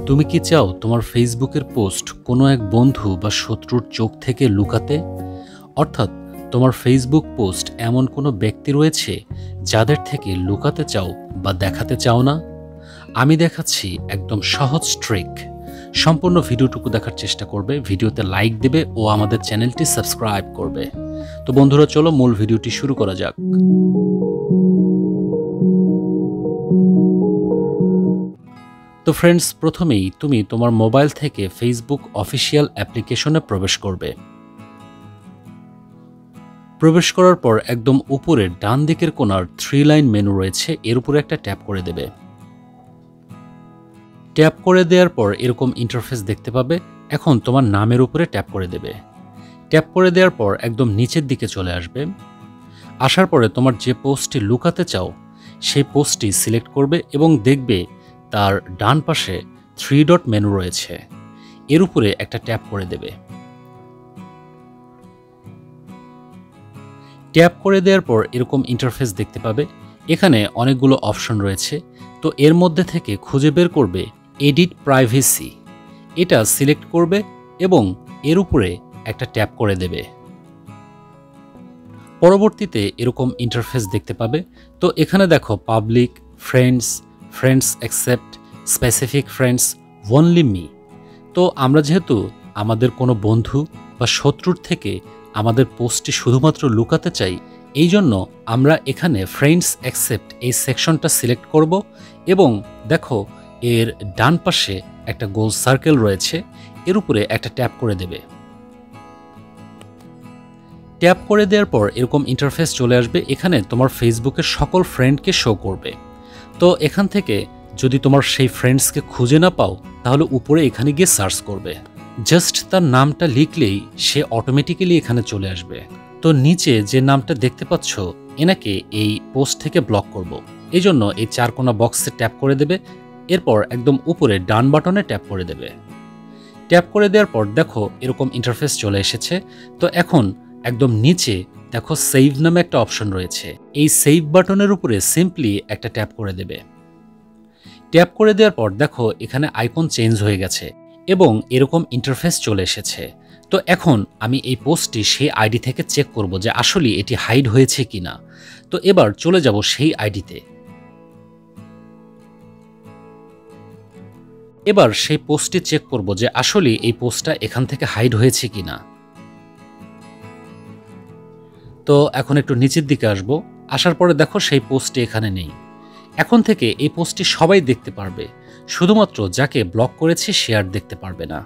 তুমি কি চাও তোমার ফেসবুকের পোস্ট কোনো এক বন্ধু বা শত্রুর চোখ থেকে লুকাতে? অর্থাৎ তোমার ফেসবুক পোস্ট এমন কোনো ব্যক্তি রয়েছে যাদের থেকে লুকাতে চাও বা দেখাতে চাও না? আমি দেখাচ্ছি একদম সহজ ট্রিক। সম্পূর্ণ ভিডিওটুকু দেখার চেষ্টা করবে, ভিডিওতে লাইক দেবে ও আমাদের চ্যানেলটি সাবস্ক্রাইব করবে। তো বন্ধুরা, চলো মূল ভিডিওটি শুরু করা যাক। তো ফ্রেন্ডস, প্রথমেই তুমি তোমার মোবাইল থেকে ফেসবুক অফিসিয়াল অ্যাপ্লিকেশনে প্রবেশ করবে। প্রবেশ করার পর একদম উপরে ডান দিকের কোণার 3 লাইন মেনু রয়েছে, এর উপরে একটা ট্যাপ করে দেবে। ট্যাপ করে দেওয়ার পর এরকম ইন্টারফেস দেখতে পাবে। এখন তোমার নামের উপরে ট্যাপ করে দেবে। ট্যাপ করে দেওয়ার পর একদম নিচের দিকে চলে আসবে। আসার পরে তোমার যে পোস্টটি লুকাতে চাও সেই পোস্টটি সিলেক্ট করবে এবং দেখবে তার ডান পাশে 3 ডট মেনু রয়েছে, এর উপরে একটা ট্যাপ করে দেবে। ট্যাপ করে দেওয়ার পর এরকম ইন্টারফেস দেখতে পাবে। এখানে অনেকগুলো অপশন রয়েছে, তো এর মধ্যে থেকে খুঁজে বের করবে এডিট প্রাইভেসি, এটা সিলেক্ট করবে এবং এর উপরে একটা ট্যাপ করে দেবে। পরবর্তীতে এরকম ইন্টারফেস দেখতে পাবে। তো এখানে দেখো public, friends accept, specific friends, only me. তো আমরা যেহেতু আমাদের কোনো বন্ধু বা শত্রুর থেকে আমাদের পোস্টটি শুধুমাত্র লুকাতে চাই, এই জন্য আমরা এখানে ফ্রেন্ডস অ্যাকসেপ্ট এই সেকশনটা সিলেক্ট করব এবং দেখো এর ডান পাশে একটা গোল সার্কেল রয়েছে, এর উপরে একটা ট্যাপ করে দেবে। ট্যাপ করে দেওয়ার পর এরকম ইন্টারফেস চলে আসবে। এখানে তোমার ফেসবুকের সকল ফ্রেন্ডকে শো করবে। তো এখান থেকে যদি তোমার সেই ফ্রেন্ডসকে খুঁজে না পাও, তাহলে উপরে এখানে গিয়ে সার্চ করবে। জাস্ট তার নামটা লিখলেই সে অটোমেটিক্যালি এখানে চলে আসবে। তো নিচে যে নামটা দেখতে পাচ্ছ, এনাকে এই পোস্ট থেকে ব্লক করব। এই জন্য এই 4 কোণা বক্সে ট্যাপ করে দেবে। এরপর একদম উপরে ডান বাটনে ট্যাপ করে দেবে। ট্যাপ করে দেওয়ার পর দেখো এরকম ইন্টারফেস চলে এসেছে। তো এখন একদম নিচে দেখো সেভ নামে একটা অপশন রয়েছে, এই সেভ বাটনের উপরে সিম্পলি একটা ট্যাপ করে দেবে। ট্যাপ করে দেওয়ার পর দেখো এখানে আইকন চেঞ্জ হয়ে গেছে এবং এরকম ইন্টারফেস চলে এসেছে। তো এখন আমি এই পোস্টটি সেই আইডি থেকে চেক করব যে আসলে এটি হাইড হয়েছে কিনা। তো এবার চলে যাব সেই আইডিতে। এবার সেই পোস্টটি চেক করব যে আসলে এই পোস্টটা এখান থেকে হাইড হয়েছে কিনা। তো এখন একটু নিচের দিকে আসব। আসার পরে দেখো সেই পোস্টটি এখানে নেই। এখন থেকে এই পোস্টটি সবাই দেখতে পারবে, শুধুমাত্র যাকে ব্লক করেছে সে আর দেখতে পারবে না।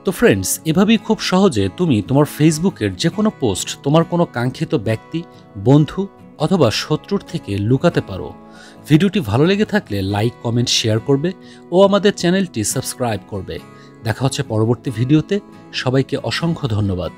তো ফ্রেন্ডস, এভাবেই খুব সহজে তুমি তোমার ফেসবুকের যে কোনো পোস্ট তোমার কোনো কাঙ্ক্ষিত ব্যক্তি, বন্ধু অথবা শত্রুর থেকে লুকাতে পারো। ভিডিওটি ভালো লেগে থাকলে লাইক, কমেন্ট, শেয়ার করবে ও আমাদের চ্যানেলটি সাবস্ক্রাইব করবে। দেখা হচ্ছে পরবর্তী ভিডিওতে। সবাইকে অসংখ্য ধন্যবাদ।